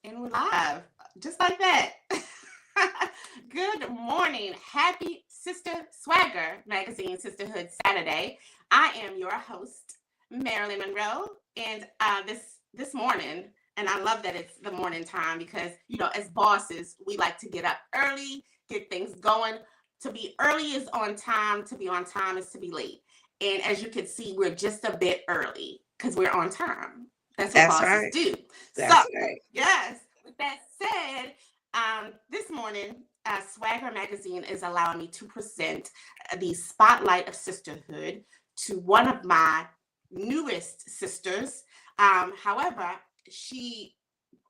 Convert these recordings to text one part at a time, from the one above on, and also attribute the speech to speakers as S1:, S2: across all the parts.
S1: And we're live, just like that. Good morning. Happy Sister SwagHer Magazine Sisterhood Saturday. I am your host, Marilyn Monroe. And this morning, and I love that it's the morning time because, as bosses, we like to get up early, get things going. To be early is on time. To be on time is to be late. And as you can see, we're just a bit early because we're on time. That's what
S2: That's
S1: bosses
S2: right.
S1: do. So,
S2: That's right.
S1: yes, with that said, this morning, SwagHer Magazine is allowing me to present the Spotlight of Sisterhood to one of my newest sisters. However,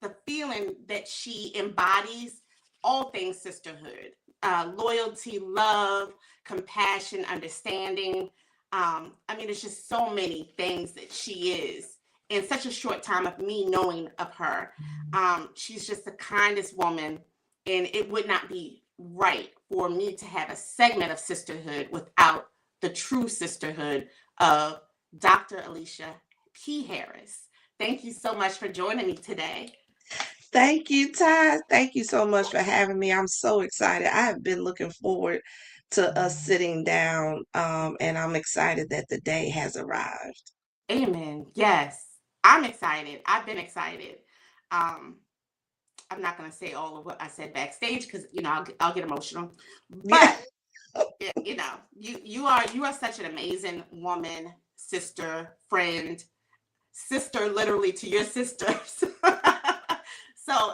S1: the feeling that she embodies all things sisterhood, loyalty, love, compassion, understanding. It's just so many things that she is in such a short time of me knowing of her. She's just the kindest woman, and it would not be right for me to have a segment of sisterhood without the true sisterhood of Dr. Alicia P. Harris. Thank you so much for joining me today.
S2: Thank you, Ty. Thank you so much for having me. I'm so excited. I have been looking forward to us sitting down, and I'm excited that the day has arrived.
S1: Amen. Yes, I'm excited. I've been excited. Um, I'm not going to say all of what I said backstage because I'll get emotional.
S2: Yeah.
S1: But you are such an amazing woman, sister, friend, sister, literally to your sisters. So,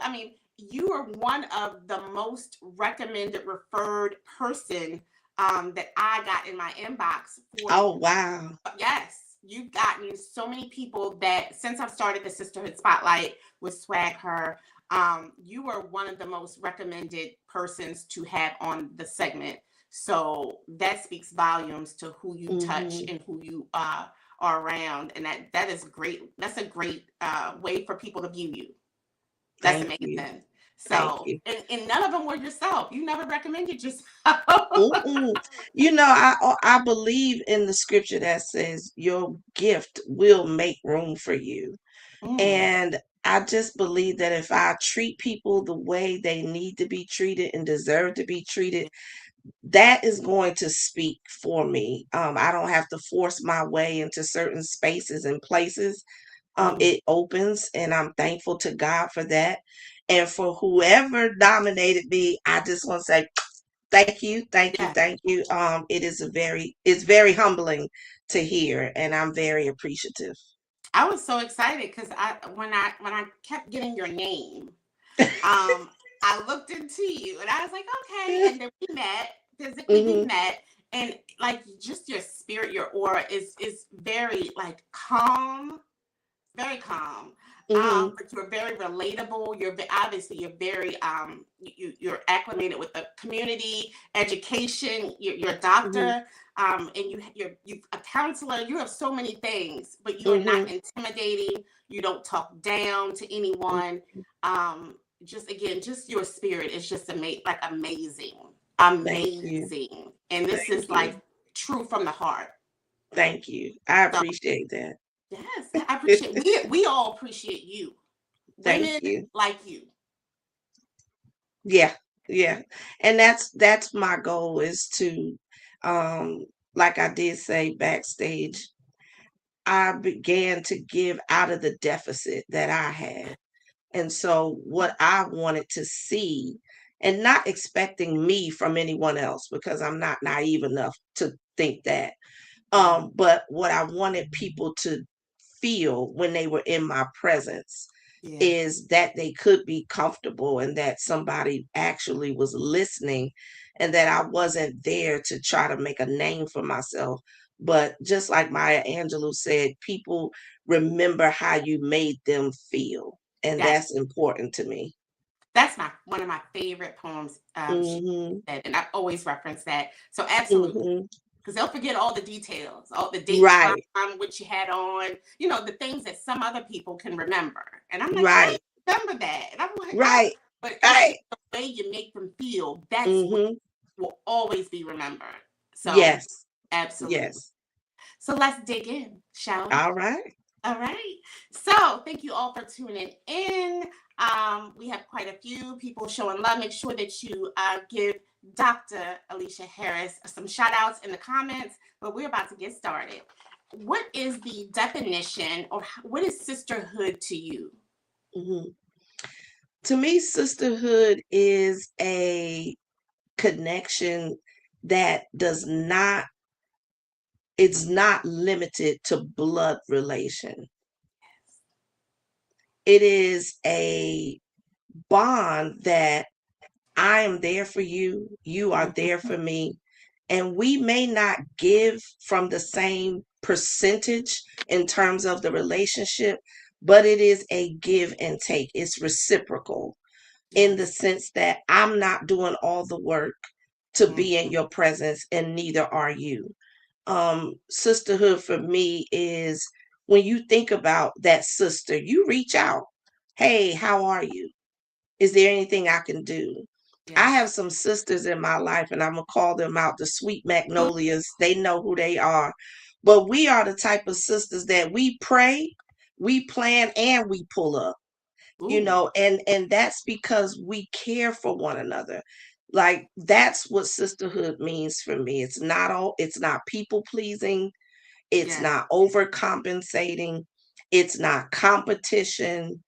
S1: you are one of the most recommended, referred person that I got in my inbox for.
S2: Oh, wow.
S1: Yes, you've gotten so many people that since I've started the Sisterhood Spotlight with SwagHer, you were one of the most recommended persons to have on the segment. So that speaks volumes to who you touch
S2: Hmm.
S1: and who you are around, and that is great. That's a great way for people to view you. That's
S2: Thank you.
S1: amazing.
S2: Thank
S1: So,
S2: you.
S1: and none of them were yourself. You never recommended yourself.
S2: Mm-mm. I believe in the scripture that says your gift will make room for you.
S1: Mm,
S2: And I just believe that if I treat people the way they need to be treated and deserve to be treated, that is going to speak for me. I don't have to force my way into certain spaces and places.
S1: mm,
S2: It opens, and I'm thankful to God for that. And for whoever nominated me, I just want to say thank you, thank you,
S1: yeah.
S2: thank you. It's very humbling to hear, and I'm very appreciative.
S1: I was so excited because when I kept getting your name, um, I looked into you and I was like, okay. And then we met physically. We
S2: Hmm.
S1: met, and like just your spirit, your aura is very like calm, very calm.
S2: Hmm.
S1: But you're very relatable. Obviously you're very you're acclimated with the community, education. You're a
S2: Hmm.
S1: doctor, and you're a counselor. You have so many things, but you are not
S2: Hmm.
S1: intimidating. You don't talk down to anyone. Just again, just your spirit is just amazing,
S2: Thank you,
S1: amazing, and this
S2: thank
S1: is like
S2: you,
S1: true from the heart.
S2: thank you. I
S1: So
S2: appreciate that.
S1: yes, I appreciate. We all appreciate you,
S2: Thank
S1: women
S2: you.
S1: like you.
S2: Yeah, yeah. And that's my goal is to, um, like I did say backstage, I began to give out of the deficit that I had. And so what I wanted to see, and not expecting me from anyone else because I'm not naive enough to think that.
S1: Yeah,
S2: But what I wanted people to feel when they were in my presence
S1: yeah,
S2: is that they could be comfortable and that somebody actually was listening and that I wasn't there to try to make a name for myself. But just like Maya Angelou said, people remember how you made them feel. And
S1: yes.
S2: that's important to me.
S1: That's my one of my favorite poems. She
S2: Hmm.
S1: said, and I always reference that. So absolutely,
S2: Hmm.
S1: because they'll forget all the details, all the date,
S2: Right,
S1: time, what you had on, the things that some other people can remember. And I'm like, I
S2: right,
S1: remember that, and I'm like,
S2: right,
S1: but it's
S2: right.
S1: just the way you make them feel. That's what
S2: Hmm.
S1: will always be remembered. So
S2: Yes,
S1: absolutely.
S2: yes.
S1: So let's dig in, shall we?
S2: All right.
S1: All right. So thank you all for tuning in. We have quite a few people showing love. Make sure that you give Dr. Alicia Harris some shout outs in the comments, but we're about to get started. What is the definition or what is sisterhood to you?
S2: Mhm. To me, sisterhood is a connection that does not, it's not limited to blood relation. It is a bond that I am there for you, you are there for me, and we may not give from the same percentage in terms of the relationship, but it is a give and take. It's reciprocal in the
S1: Yes.
S2: sense that I'm not doing all the work to be in
S1: Mhm.
S2: your presence, and neither are you. Sisterhood for me is when you think about that sister, you reach out. Hey, how are you? Is there anything I can do? I
S1: Yes.
S2: have some sisters in my life, and I'm gonna call them out, the sweet magnolias. They know who they are. But we are the type of sisters that we pray, we plan, and we pull up,
S1: Ooh.
S2: and that's because we care for one another. Like that's what sisterhood means for me. It's not people pleasing, it's
S1: Yes.
S2: not overcompensating, it's not competition,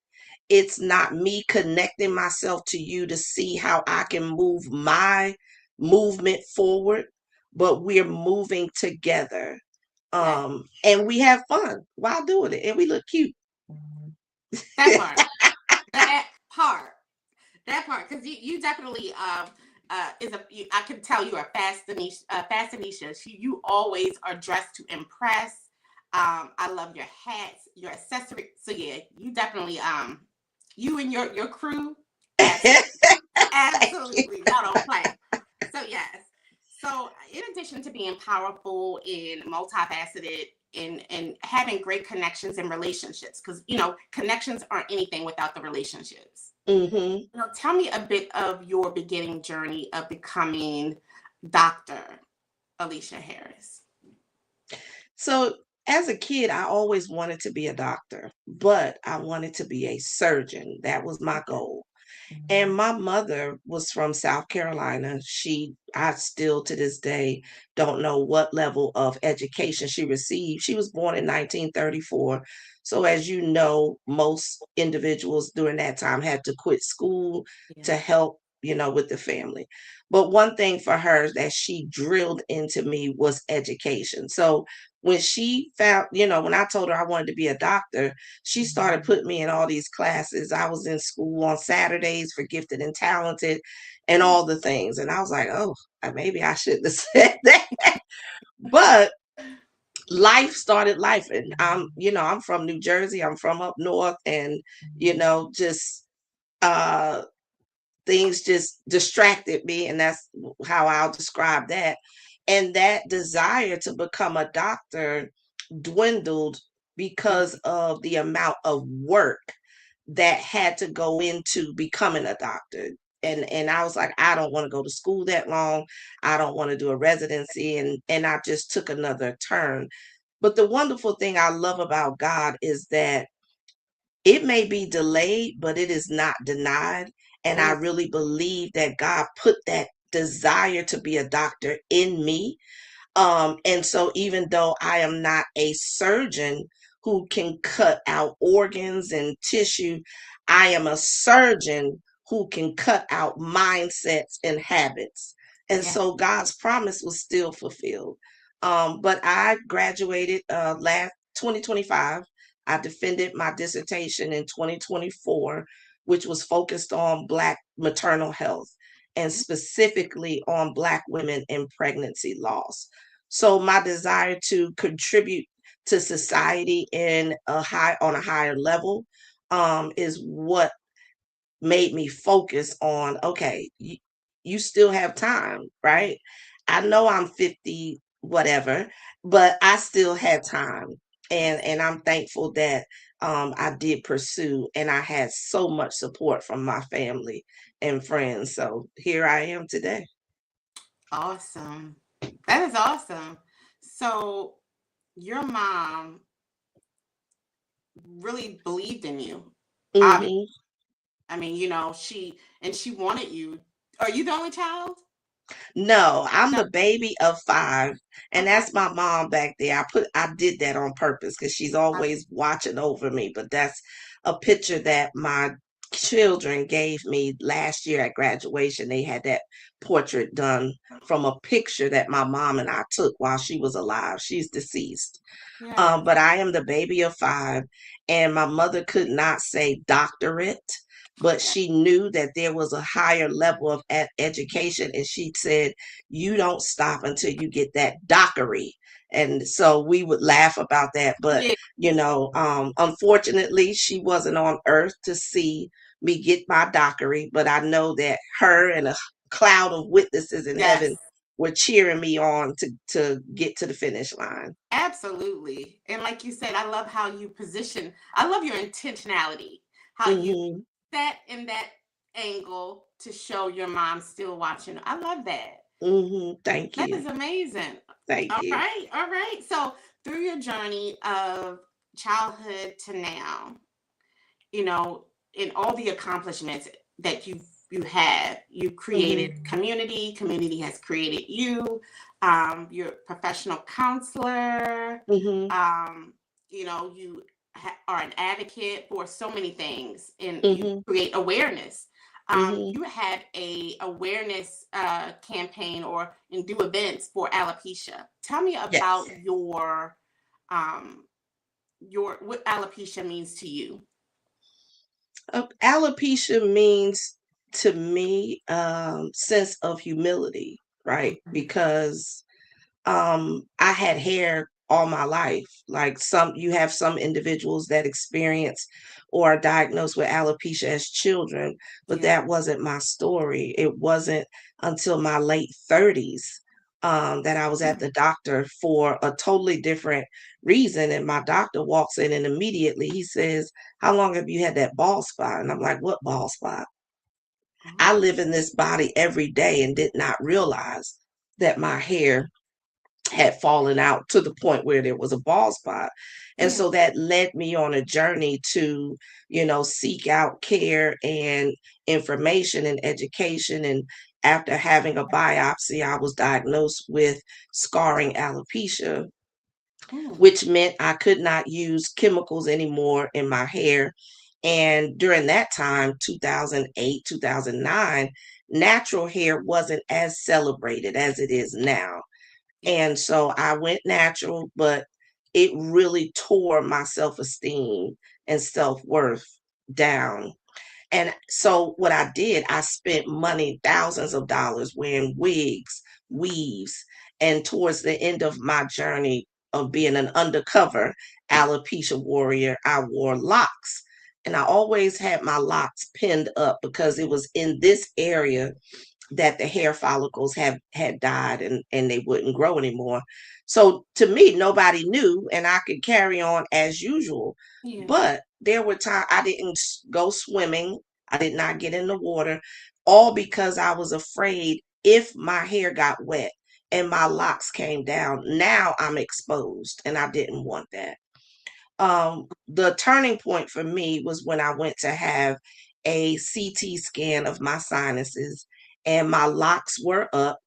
S2: it's not me connecting myself to you to see how I can move my movement forward, but we're moving together.
S1: Yes.
S2: And we have fun while doing it, and we look cute.
S1: That part. That part. That part, because you definitely is a. I can tell you are fashionista. You always are dressed to impress. I love your hats, your accessories. So yeah, you definitely you and your crew, absolutely, absolutely, y'all don't play. So yes. So in addition to being powerful and multifaceted and having great connections and relationships, because connections aren't anything without the relationships.
S2: Hmm.
S1: Tell me a bit of your beginning journey of becoming Dr. Alicia Harris.
S2: So as a kid, I always wanted to be a doctor, but I wanted to be a surgeon. That was my
S1: Okay.
S2: goal. And my mother was from South Carolina. I still to this day don't know what level of education she received. She was born in 1934. So, as you know, most individuals during that time had to quit school to
S1: Yes.
S2: help, with the family. But one thing for her that she drilled into me was education. So, when she found, when I told her I wanted to be a doctor, she started putting me in all these classes. I was in school on Saturdays for gifted and talented and all the things. And I was like, oh, maybe I shouldn't have said that. But life started life. And I'm from New Jersey. I'm from up north. And, just uh things just distracted me. And that's how I'll describe that. And that desire to become a doctor dwindled because
S1: Mhm.
S2: of the amount of work that had to go into becoming a doctor. And I was like, I don't want to go to school that long. I don't want to do a residency. And I just took another turn. But the wonderful thing I love about God is that it may be delayed, but it is not denied. And I
S1: Oh,
S2: really believe that God put that desire to be a doctor in me, and so even though I am not a surgeon who can cut out organs and tissue, I am a surgeon who can cut out mindsets and habits. And
S1: yeah.
S2: so God's promise was still fulfilled. But I graduated last 2025. I defended my dissertation in 2024, which was focused on Black maternal health and specifically on Black women in pregnancy loss. So my desire to contribute to society on a higher level, is what made me focus on, okay, you still have time,
S1: Yeah.
S2: right? I know I'm 50 whatever, but I still had time. And
S1: Yes.
S2: I'm thankful that I did pursue, and I had so much support from my family and friends. So here I am today.
S1: Awesome. That is awesome. So your mom really believed in you. Obviously.
S2: Hmm.
S1: I mean, she wanted you. Are you the only child?
S2: No, I'm
S1: No.
S2: the baby of five, and
S1: Okay.
S2: that's my mom back there. I did that on purpose because she's always watching over me. But that's a picture that my children gave me last year at graduation. They had that portrait done from a picture that my mom and I took while she was alive. She's deceased.
S1: Yeah.
S2: But I am the baby of five, and my mother could not say doctorate, but
S1: Yeah.
S2: she knew that there was a higher level of education, and she said, "You don't stop until you get that dockery." And so we would laugh about that, but
S1: Yeah.
S2: unfortunately, she wasn't on earth to see me get my dockery. But I know that her and a cloud of witnesses in
S1: Yes.
S2: heaven were cheering me on to get to the finish line.
S1: Absolutely. And like you said, I love how you position. I love your intentionality. How you
S2: Hmm.
S1: sat in that angle to show your mom still watching. I love that.
S2: Thank
S1: That
S2: you.
S1: is amazing.
S2: Thank
S1: All
S2: you.
S1: right. All right. So through your journey of childhood to now, you know, in all the accomplishments that you have, you
S2: Hmm.
S1: created community. Community has created you. You're a professional counselor.
S2: Hmm.
S1: Um, you are an advocate for so many things, and you
S2: Hmm.
S1: create awareness.
S2: Hmm.
S1: You had a awareness campaign and do events for alopecia. Tell me about
S2: Yes.
S1: um, what alopecia means to you.
S2: Alopecia means to me sense of humility, right? Because I had hair all my life. Like you have some individuals that experience or are diagnosed with alopecia as children, but
S1: Yeah.
S2: that wasn't my story. It wasn't until my late 30s that I was at
S1: Mm.
S2: the doctor for a totally different reason. And my doctor walks in and immediately he says, "How long have you had that bald spot?" And I'm like, "What bald spot?" I
S1: Oh.
S2: live in this body every day and did not realize that my hair had fallen out to the point where there was a bald spot. And
S1: Yeah.
S2: so that led me on a journey to, seek out care and information and education. And after having a biopsy, I was diagnosed with scarring alopecia,
S1: Mm.
S2: which meant I could not use chemicals anymore in my hair. And during that time, 2008, 2009, natural hair wasn't as celebrated as it is now.
S1: Yeah.
S2: And so I went natural, but it really tore my self esteem and self worth down. And so what I did, I spent money, thousands of dollars wearing wigs, weaves. And towards the end of my journey of being an undercover alopecia warrior, I wore locks. And I always had my locks pinned up because it was in this area that the hair follicles have had died and they wouldn't grow anymore. So to me, nobody knew, and I could carry on as usual.
S1: Yeah.
S2: But there were times I didn't go swimming. I did not get in the water, all because I was afraid if my hair got wet and my locks came down, now I'm exposed, and I didn't want that. The turning point for me was when I went to have a CT scan of my sinuses, and my locks were up,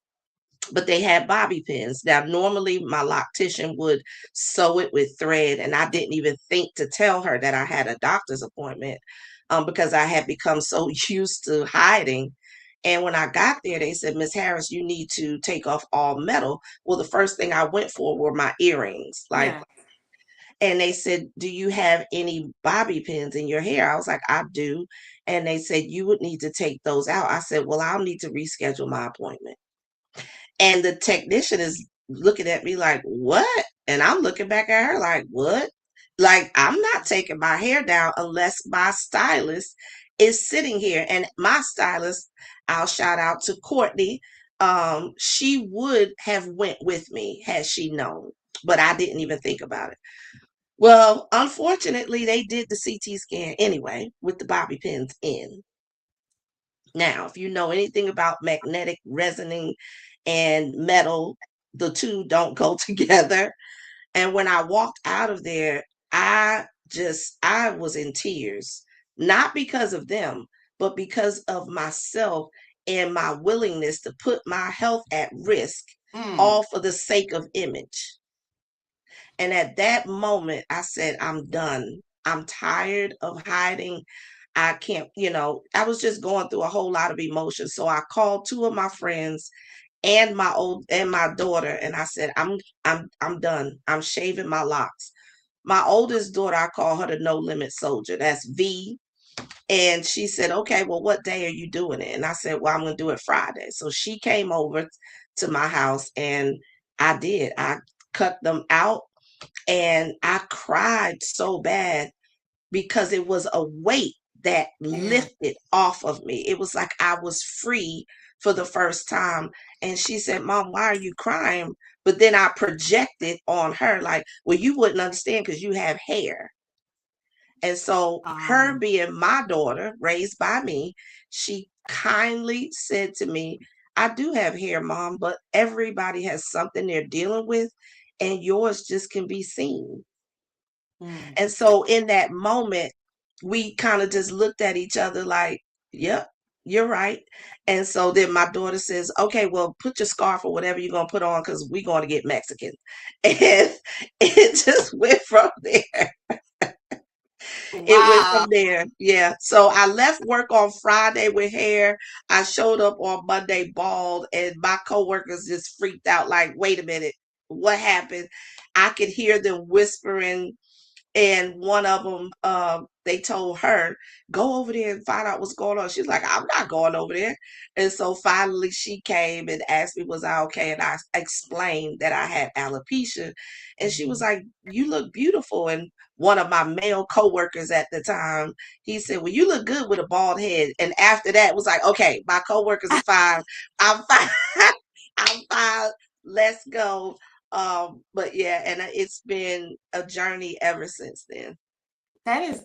S2: but they had bobby pins. Now, normally my loctician would sew it with thread, and I didn't even think to tell her that I had a doctor's appointment because I had become so used to hiding. And when I got there, they said, "Miss Harris, you need to take off all metal." Well, the first thing I went for were my earrings. Like,
S1: Yeah.
S2: and they said, "Do you have any bobby pins in your hair?" I was like, "I do." And they said, "You would need to take those out." I said, "Well, I'll need to reschedule my appointment." And the technician is looking at me like, "What?" And I'm looking back at her like, "What?" Like, I'm not taking my hair down unless my stylist is sitting here. And my stylist, I'll shout out to Courtney. She would have went with me had she known, but I didn't even think about it. Well, unfortunately, they did the CT scan anyway with the bobby pins in. Now, if you know anything about magnetic resonating and metal, the two don't go together. And when I walked out of there, I I was in tears, not because of them, but because of myself and my willingness to put my health at risk,
S1: Mm.
S2: all for the sake of image. And at that moment, I said, I'm done. I'm tired of hiding. I can't, I was just going through a whole lot of emotions. So I called two of my friends and my daughter, and I said, I'm done. I'm shaving my locks. My oldest daughter, I call her the no limit soldier. That's V. And she said, okay, well, what day are you doing it? And I said, well, I'm going to do it Friday. So she came over to my house and I did. I cut them out and I cried so bad because it was a weight that
S1: Yeah.
S2: lifted off of me. It was like I was free for the first time. And she said, Mom, why are you crying? But then I projected on her, like, well, you wouldn't understand because you have hair. And so, her
S1: Um,
S2: being my daughter, raised by me, she kindly said to me, I do have hair, Mom, but everybody has something they're dealing with, and yours just can be seen.
S1: mm.
S2: And so in that moment, we kind of just looked at each other like, yep, you're right. And so then my daughter says, okay, well, put your scarf or whatever you're going to put on because we're going to get Mexican. And it just went from there. It went
S1: Wow.
S2: from there. Yeah. So I left work on Friday with hair. I showed up on Monday bald, and my coworkers just freaked out like, wait a minute, what happened? I could hear them whispering, and one of them, they told her, go over there and find out what's going on. She's like, I'm not going over there. And so finally she came and asked me, was I okay? And I explained that I had alopecia. And she was like, you look beautiful. And one of my male coworkers at the time, he said, well, you look good with a bald head. And after that, it was like, okay, my coworkers are fine. I'm fine. I'm fine. Let's go. But yeah, and it's been a journey ever since then.
S1: That is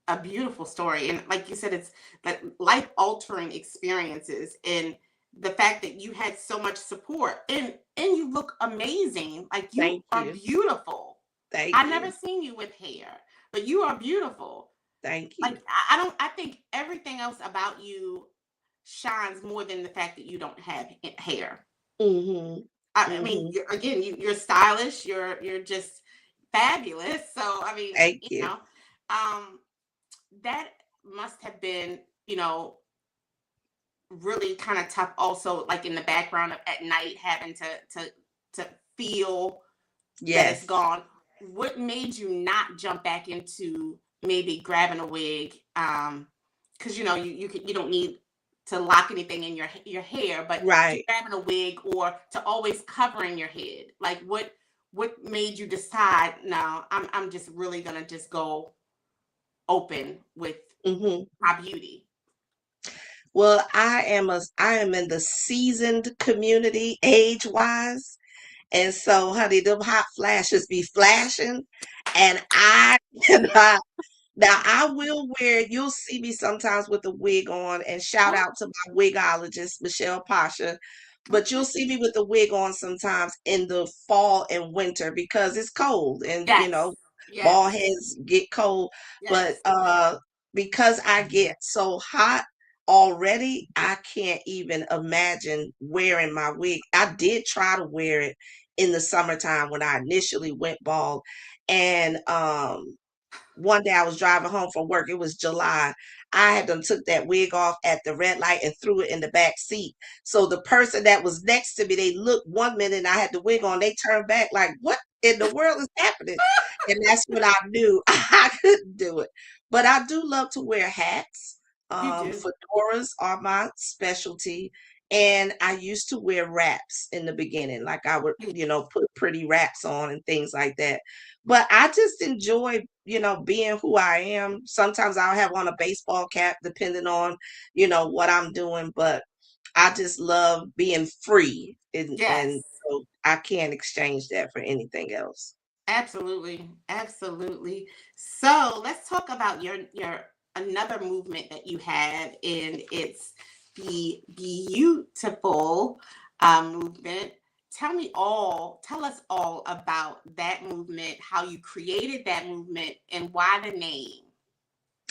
S1: a beautiful story. And like you said, it's like life altering experiences. And the fact that you had so much support and you look amazing. Like you
S2: Thank
S1: are
S2: you.
S1: beautiful. I
S2: Thank
S1: never
S2: you.
S1: seen you with hair, but you are beautiful.
S2: Thank
S1: Like
S2: you.
S1: I don't I think everything else about you shines more than the fact that you don't have hair.
S2: Mhm.
S1: I mean,
S2: Mhm.
S1: you're stylish. You're just fabulous. So I mean,
S2: Thank you.
S1: um, that must have been, really kind of tough. Also, like in the background of at night, having to feel that it's
S2: Yes.
S1: gone. What made you not jump back into maybe grabbing a wig? Because you don't need to lock anything in your hair, but to
S2: Right.
S1: grabbing a wig or to always covering your head. Like what made you decide? No, I'm just really gonna just go open with
S2: Mhm.
S1: my beauty.
S2: Well, I am in the seasoned community age-wise. And so, honey, them hot flashes be flashing, and I cannot. Now I will wear, you'll see me sometimes with a wig on, and shout
S1: Oh,
S2: out to my wigologist, Michelle Pasha. But you'll
S1: okay.
S2: see me with the wig on sometimes in the fall and winter because it's cold and
S1: Yes.
S2: bald
S1: Yes.
S2: heads get cold. But
S1: Yes.
S2: because I get so hot already, I can't even imagine wearing my wig. I did try to wear it in the summertime when I initially went bald. And one day I was driving home from work. It was July. I had done took that wig off at the red light and threw it in the back seat. So the person that was next to me, they looked one minute and I had the wig on. They turned back like, what in the world is happening? And that's when I knew I couldn't do it. But I do love to wear hats.
S1: You do.
S2: Fedoras are my specialty. And I used to wear wraps in the beginning. Like I would, put pretty wraps on and things like that. But I just enjoy, being who I am. Sometimes I'll have on a baseball cap depending on, what I'm doing, but I just love being free and
S1: Yes.
S2: so I can't exchange that for anything else.
S1: Absolutely, absolutely. So let's talk about your another movement that you have, and it's the beautiful movement. tell us all about that movement, how you created that movement, and why the name.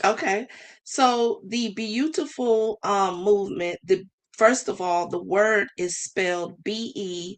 S2: Okay. So the BeYOUtiFULL movement, the first of all, the word is spelled BeYoutiFull.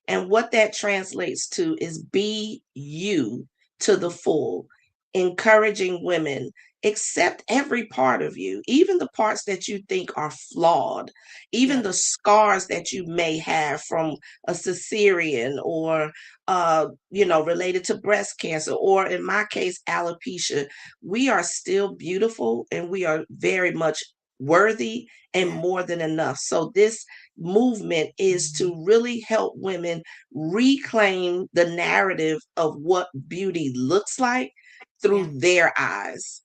S2: And what that translates to is be you to the full, encouraging women. Accept every part of you, even the parts that you think are flawed, even
S1: Yeah.
S2: the scars that you may have from a cesarean or related to breast cancer, or in my case, alopecia. We are still beautiful and we are very much worthy and
S1: Yeah.
S2: more than enough. So, this movement is to really help women reclaim the narrative of what beauty looks like
S1: Yeah.
S2: through their eyes.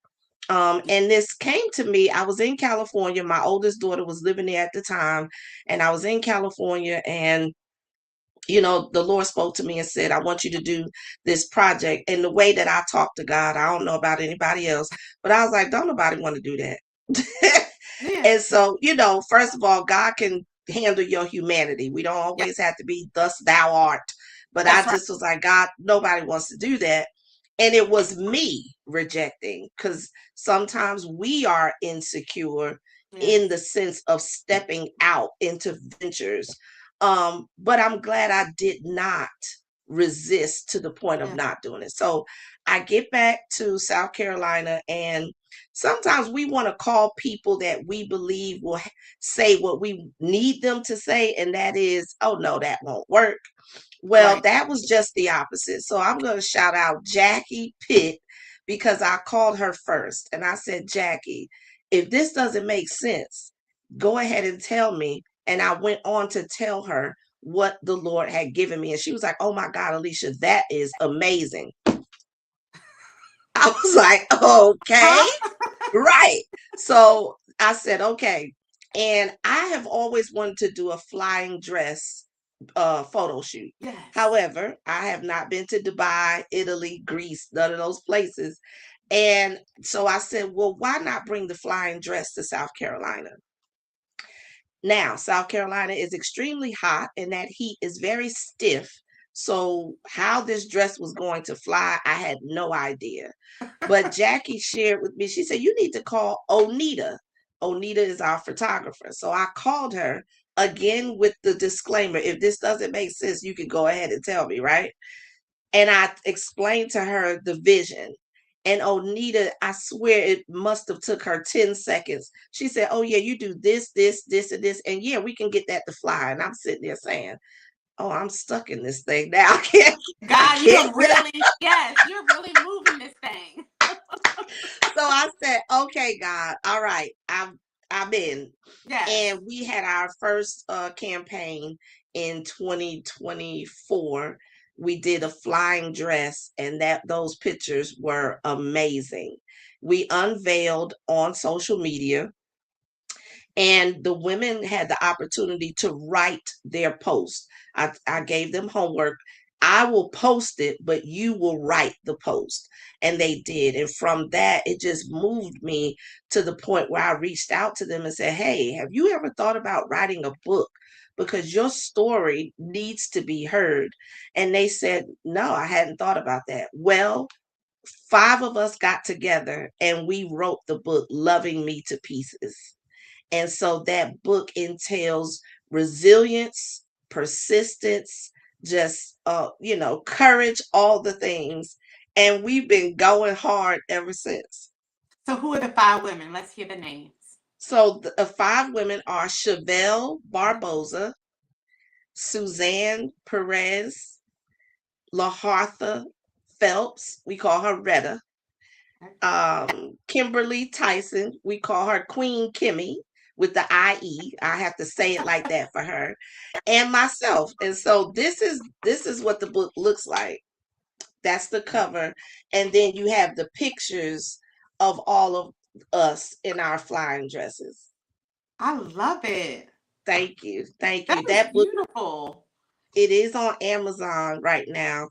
S2: And this came to me. I was in California. My oldest daughter was living there at the time, and I was in California, and the Lord spoke to me and said, I want you to do this project. And the way that I talk to God, I don't know about anybody else, but I was like, don't nobody want to do that.
S1: Yeah.
S2: And so, first of all, God can handle your humanity. We don't
S1: Yeah.
S2: always have to be thus thou art. But I
S1: That's right.
S2: just was like, God, nobody wants to do that. And it was me rejecting, because sometimes we are insecure in
S1: Yes.
S2: the sense of stepping out into ventures. But I'm glad I did not resist to the point of
S1: Yeah.
S2: not doing it. So I get back to South Carolina, and sometimes we want to call people that we believe will say what we need them to say, and that is, oh no, that won't work. Well,
S1: Right.
S2: that was just the opposite. So I'm going to shout out Jackie Pitt, because I called her first and I said, Jackie, if this doesn't make sense, go ahead and tell me. And I went on to tell her what the Lord had given me. And she was like, oh my God, Alicia, that is amazing. I was like, okay,
S1: Huh?
S2: right. So I said, okay. And I have always wanted to do a flying dress photo shoot.
S1: Yes.
S2: However, I have not been to Dubai, Italy, Greece, none of those places. And so I said, well, why not bring the flying dress to South Carolina? Now, South Carolina is extremely hot and that heat is very stiff. So, how this dress was going to fly, I had no idea. But Jackie shared with me, she said, you need to call Onita. Onita is our photographer. So, I called her again with the disclaimer, if this doesn't make sense, you can go ahead and tell me, right? And I explained to her the vision. And Onita, I swear it must have took her 10 seconds. She said, oh yeah, you do this, this, this, and this. And yeah, we can get that to fly. And I'm sitting there saying, oh, I'm stuck in this thing now. I
S1: God,
S2: can't
S1: you're
S2: get out.
S1: really, yes, you're really moving this thing.
S2: So I said, okay, God, all right, I'm in.
S1: Yes.
S2: And we had our first campaign in 2024. We did a flying dress, and that those pictures were amazing. We unveiled on social media, and the women had the opportunity to write their post. I gave them homework. I will post it, but you will write the post. And they did. And from that, it just moved me to the point where I reached out to them and said, hey, have you ever thought about writing a book? Because your story needs to be heard. And they said, no, I hadn't thought about that. Well, five of us got together and we wrote the book, Loving Me to Pieces. And so that book entails resilience, persistence, just courage, all the things. And we've been going hard ever since.
S1: So who are the five women? Let's hear the names.
S2: So the five women are Chevelle Barboza, Suzanne Perez, LaHartha Phelps, we call her Retta, Kimberly Tyson, we call her Queen Kimmy with the IE. I have to say it like that for her, and myself. And so this is what the book looks like. That's the cover, and then you have the pictures of all of us in our flying dresses.
S1: I love it.
S2: Thank you, thank
S1: That
S2: you.
S1: is
S2: That book,
S1: beautiful.
S2: it is on Amazon right now.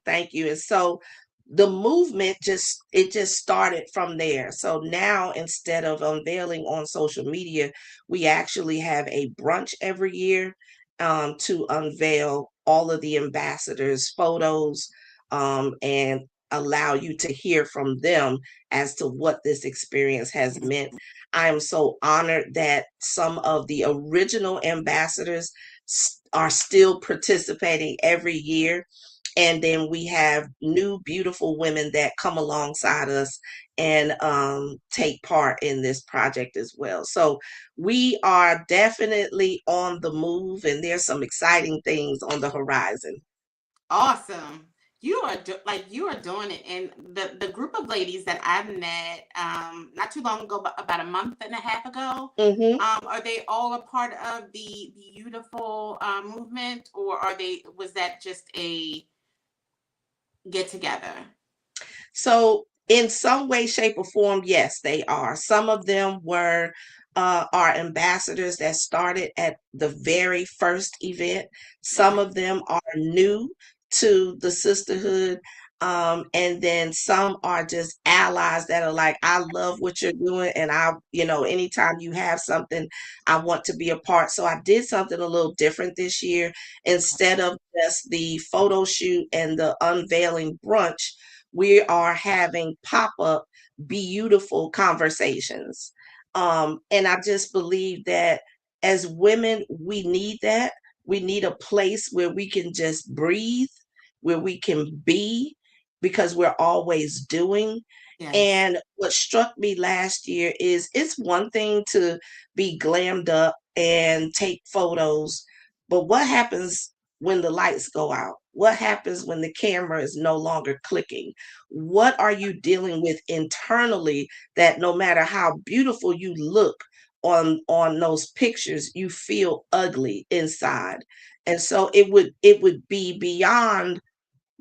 S2: Thank you. And so the movement just started from there. So now, instead of unveiling on social media, we actually have a brunch every year, to unveil all of the ambassadors' photos, and allow you to hear from them as to what this experience has meant. I am so honored that some of the original ambassadors are still participating every year, and then we have new beautiful women that come alongside us and take part in this project as well. So we are definitely on the move, and there's some exciting things on the horizon.
S1: Awesome. You are doing it, and the group of ladies that I've met not too long ago, but about a month and a half ago,
S2: Hmm.
S1: are they all a part of the beautiful movement, or are they was that just a get together?
S2: So, in some way, shape, or form, yes, they are. Some of them were our ambassadors that started at the very first event. Some
S1: Okay.
S2: of them are new to the sisterhood. And then some are just allies that are like, I love what you're doing. And anytime you have something, I want to be a part. So I did something a little different this year. Instead of just the photo shoot and the unveiling brunch, we are having pop-up beautiful conversations. And I just believe that as women, we need that. We need a place where we can just breathe, where we can be, because we're always doing.
S1: Yes.
S2: And what struck me last year is it's one thing to be glammed up and take photos, but what happens when the lights go out? What happens when the camera is no longer clicking? What are you dealing with internally that no matter how beautiful you look on those pictures, you feel ugly inside? And so it would be beyond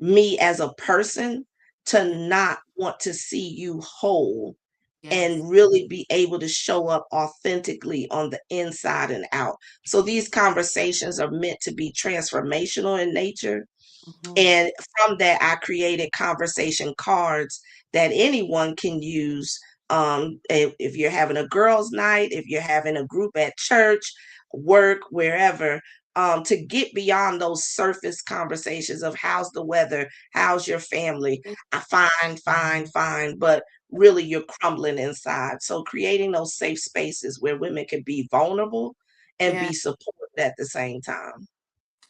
S2: me as a person to
S1: Mhm.
S2: not want to see you whole
S1: Yes.
S2: and really be able to show up authentically on the inside and out. So these conversations are meant to be transformational in nature,
S1: Mhm.
S2: and from that, I created conversation cards that anyone can use. If you're having a girls' night, if you're having a group at church, work, wherever, to get beyond those surface conversations of how's the weather, how's your family, I fine, fine, fine, but really you're crumbling inside. So creating those safe spaces where women can be vulnerable and
S1: Yeah.
S2: be supported at the same time.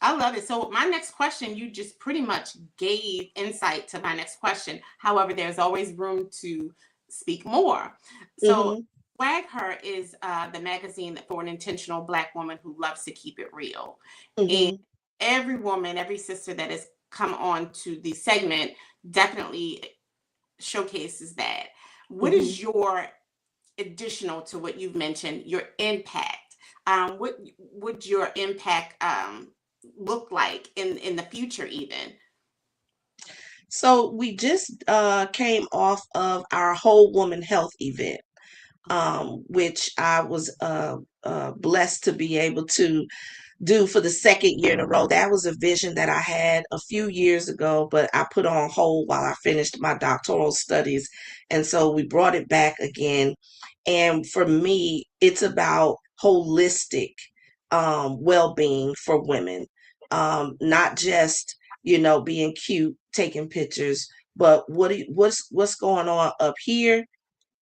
S1: I love it. So my next question, you just pretty much gave insight to my next question. However, there's always room to speak more. So
S2: Hmm.
S1: SwagHer is the magazine for an intentional Black woman who loves to keep it real. And
S2: Hmm.
S1: every woman, every sister that has come on to the segment definitely showcases that. What
S2: Hmm.
S1: is your additional to what you've mentioned, your impact? What would your impact look like in the future even?
S2: So we just came off of our whole woman health event,
S1: Okay.
S2: which I was blessed to be able to do for the second year in a row. That was a vision that I had a few years ago, but I put on hold while I finished my doctoral studies. And so we brought it back again. And for me, it's about holistic well-being for women, not just being cute, taking pictures, but what's going on up here?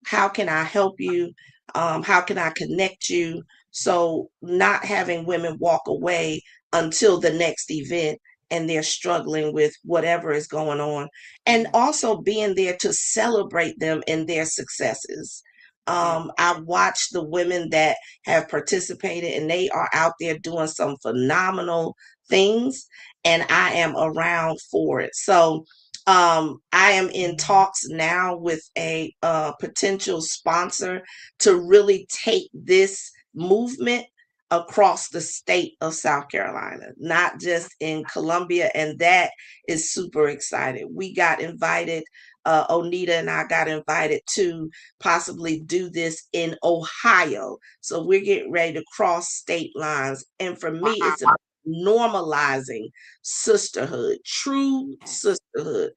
S2: How can I help you? How can I connect you? So not having women walk away until the next event and they're struggling with whatever is going on, and
S1: Yeah.
S2: also being there to celebrate them in their successes.
S1: Yeah.
S2: I watch the women that have participated and they are out there doing some phenomenal things, and I am around for it. So I am in talks now with a potential sponsor to really take this movement across the state of South Carolina, not just in Columbia. And that is super excited. We got invited, Onita and I got invited to possibly do this in Ohio. So we're getting ready to cross state lines. And for me,
S1: Wow.
S2: it's about normalizing sisterhood, true
S1: Yes.
S2: sisterhood.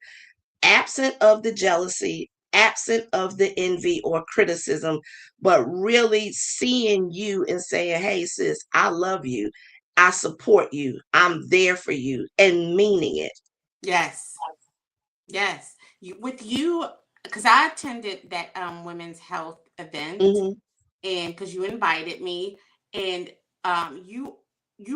S2: absent of the jealousy, absent of the envy or criticism, but really seeing you and saying, hey, sis, I love you. I support you. I'm there for you, and meaning it.
S1: Yes. Yes. With you, because I attended that women's health event,
S2: Hmm.
S1: and because you invited me, and you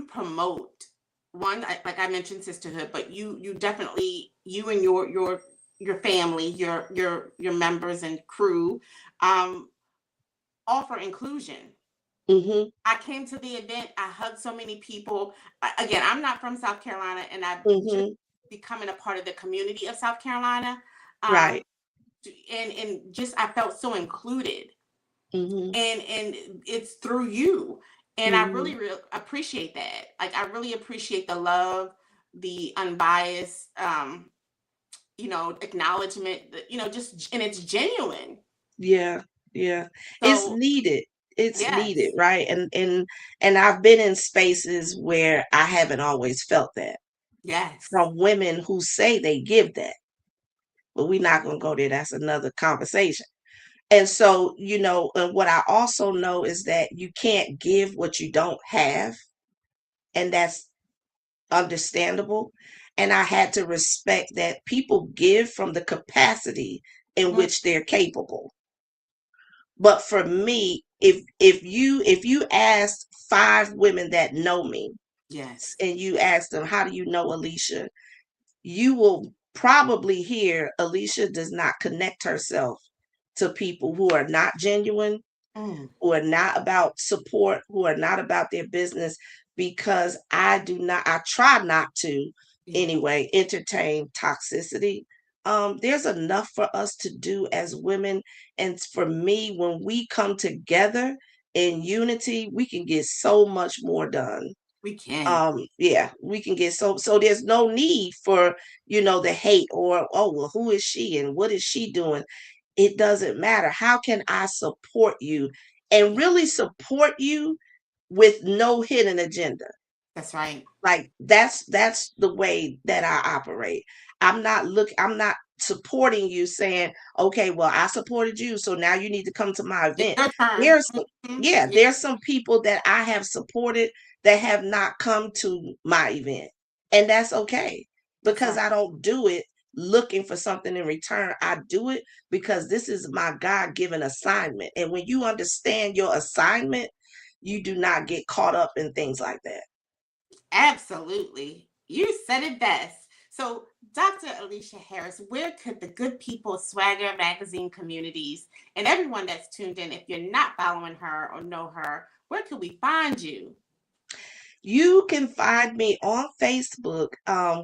S1: promote one, like I mentioned, sisterhood, but you definitely, you and your family, your members and crew, um offer inclusion.
S2: Hmm.
S1: I came to the event, I hugged so many people. Again, I'm not from South Carolina, and I've just
S2: Hmm.
S1: becoming a part of the community of South Carolina. um
S2: Right.
S1: and just I felt so included,
S2: Hmm.
S1: and it's through you, and I
S2: Hmm.
S1: really appreciate that. Like, I really appreciate the love, the unbiased, acknowledgement, just, and it's genuine.
S2: Yeah, yeah. It's
S1: So
S2: needed. It's needed,
S1: yes.
S2: right? And I've been in spaces where I haven't always felt that
S1: Yes.
S2: from women who say they give that, but we're not going to go there. That's another conversation. And so, and what I also know is that you can't give what you don't have, and that's understandable. And I had to respect that people give from the capacity in
S1: Mhm.
S2: which they're capable. But for me, if you asked 5 women that know me,
S1: Yes.
S2: and you ask them, how do you know Alicia? You will probably hear Alicia does not connect herself to people who are not genuine,
S1: Mm.
S2: who are not about support, who are not about their business, because I try not to
S1: Yeah.
S2: anyway, entertain toxicity. There's enough for us to do as women. And for me, when we come together in unity, we can get so much more done.
S1: We can.
S2: Yeah, we can get so there's no need for the hate, or, oh, well, who is she and what is she doing? It doesn't matter. How can I support you, and
S1: Yeah.
S2: really support you with no hidden agenda?
S1: That's right.
S2: Like, that's the way that I operate. I'm not supporting you saying, okay, well, I supported you, so now you need to come to my
S1: It's
S2: event.
S1: your turn.
S2: There's
S1: Mhm.
S2: Yeah,
S1: Yeah.
S2: there's some people that I have supported that have not come to my event. And that's okay,
S1: That's
S2: because
S1: right.
S2: I don't do it looking for something in return. I do it because this is my God-given assignment. And when you understand your assignment, you do not get caught up in things like that.
S1: Absolutely. You said it best. So, Dr. Alicia Harris, where could the good people, SwagHer magazine communities, and everyone that's tuned in, if you're not following her or know her, where could we find you?
S2: You can find me on Facebook.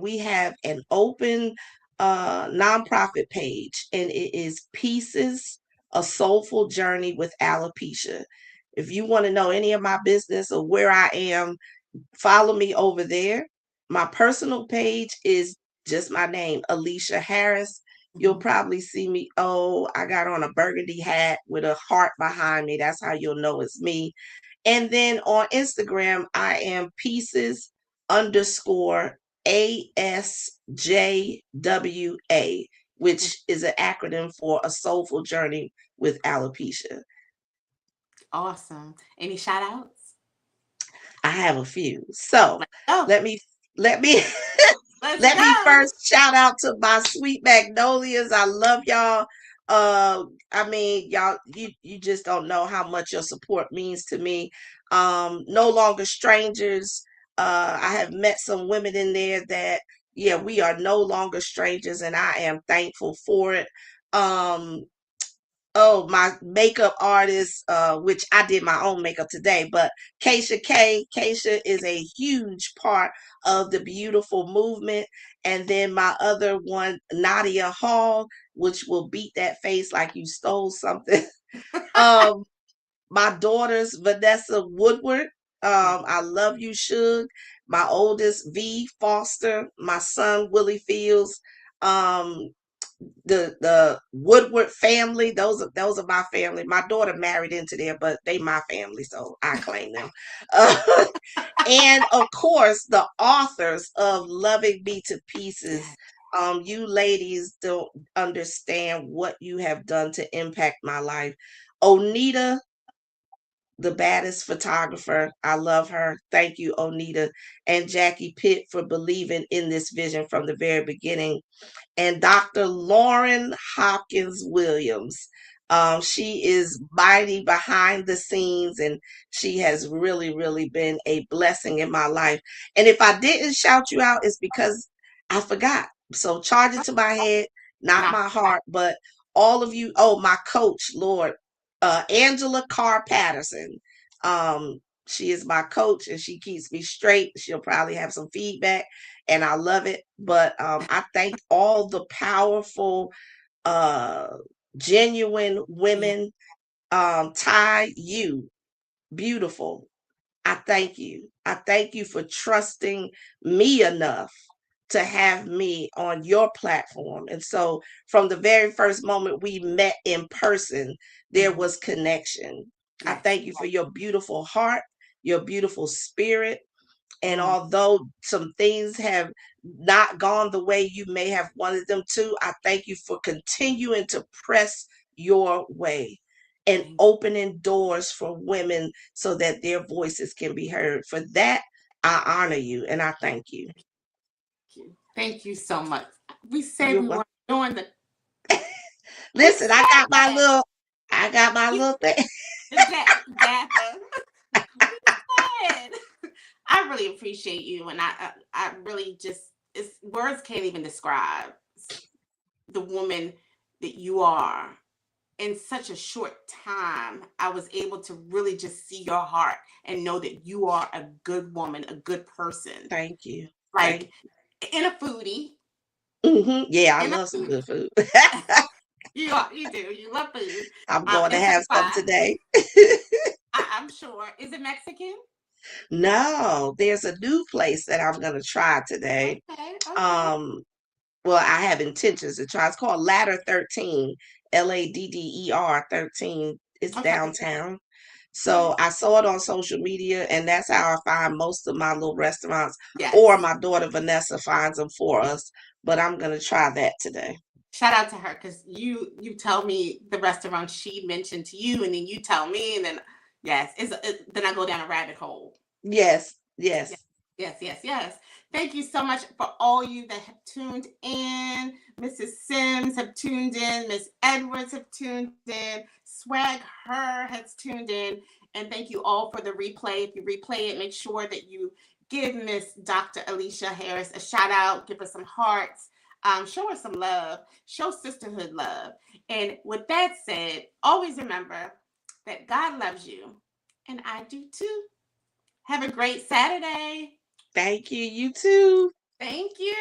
S2: We have an open nonprofit page, and it is Pieces, a Soulful Journey with Alopecia. If you want to know any of my business or where I am, follow me over there. My personal page is just my name, Alicia Harris. You'll
S1: Mhm.
S2: probably see me. Oh, I got on a burgundy hat with a heart behind me. That's how you'll know it's me. And then on Instagram, I am pieces underscore ASJWA, which is an acronym for a soulful journey with alopecia.
S1: Awesome. Any shout outs?
S2: I have a few. So
S1: Let's go.
S2: let me let me
S1: Let's
S2: let me
S1: go.
S2: first shout out to my sweet magnolias. I love y'all. I mean, y'all, you just don't know how much your support means to me. No longer strangers. I have met some women in there that, yeah, we are no longer strangers, and I am thankful for it. Um, Oh, my makeup artist, which I did my own makeup today, but Keisha is a huge part of the beautiful movement. And then my other one, Nadia Hall, which will beat that face like you stole something. um, my daughters, Vanessa Woodward.
S1: Yeah.
S2: I love you, Suge. My oldest, V Foster. My son, Willie Fields. Um, the Woodward family. Those are my family. My daughter married into there, but they my family, so I claim them. Uh, and of course, the authors of Loving Me to Pieces,
S1: Yeah.
S2: You ladies don't understand what you have done to impact my life. Onita, the baddest photographer. I love her. Thank you, Onita. And Jackie Pitt for believing in this vision from the very beginning, and Dr. Lauren Hopkins Williams. She is mighty behind the scenes, and she has really, really been a blessing in my life. And if I didn't shout you out, it's because I forgot. So charge it to my head, not
S1: Nah,
S2: my heart, but all of you. Oh, my coach, Lord, Angela Carr Patterson. She is my coach, and she keeps me straight. She'll probably have some feedback, and I love it. But I thank all the powerful, uh, genuine
S1: yeah.
S2: women. Ty, you beautiful. I thank you. I thank you for trusting me enough to have me on your platform. And so from the very first moment we met in person, there
S1: Mhm.
S2: was connection. I
S1: Yes.
S2: thank you for your beautiful heart, your beautiful spirit. And
S1: Mm,
S2: although some things have not gone the way you may have wanted them to, I thank you for continuing to press your way and
S1: thank
S2: opening doors for women so that their voices can be heard. For that, I honor you and I thank you.
S1: you. Thank you so much. We said
S2: You're
S1: we
S2: welcome.
S1: weren't doing the. We
S2: Listen,
S1: said that.
S2: I got my
S1: You
S2: little thing.
S1: the dapper. We said. I really appreciate you, and I really just it's words can't even describe the woman that you are. In such a short time, I was able to really just see your heart and know that you are a good woman, a good person.
S2: Thank you.
S1: Like,
S2: Thank
S1: in a foodie,
S2: Yeah, I
S1: in a
S2: love some
S1: food.
S2: good food.
S1: You are, you do. You love food.
S2: I'm going to
S1: And some
S2: have some
S1: fries.
S2: today.
S1: I'm sure. Is it Mexican?
S2: No, there's a new place that I'm gonna try today.
S1: Okay, okay,
S2: Um, well, I have intentions to try. It's called Ladder 13, Ladder 13. It's
S1: okay,
S2: downtown.
S1: okay.
S2: So I saw it on social media, and that's how I find most of my little restaurants, or
S1: Yes.
S2: my daughter Vanessa finds them for us. But I'm gonna try that today.
S1: Shout out to her because you tell me the restaurant she mentioned to you, and then you tell me, and then yes, then I go down a rabbit hole.
S2: Yes,
S1: Yes,
S2: yes.
S1: yes, yes, yes. Thank you so much for all you that have tuned in. Mrs. Sims have tuned in. Miss Edwards have tuned in. Swag Her has tuned in. And thank you all for the replay. If you replay it, make sure that you give Miss Dr. Alicia Harris a shout out. Give her some hearts. Show her some love. Show sisterhood love. And with that said, always remember that God loves you, and I do too. Have a great Saturday.
S2: Thank you. You too.
S1: Thank you.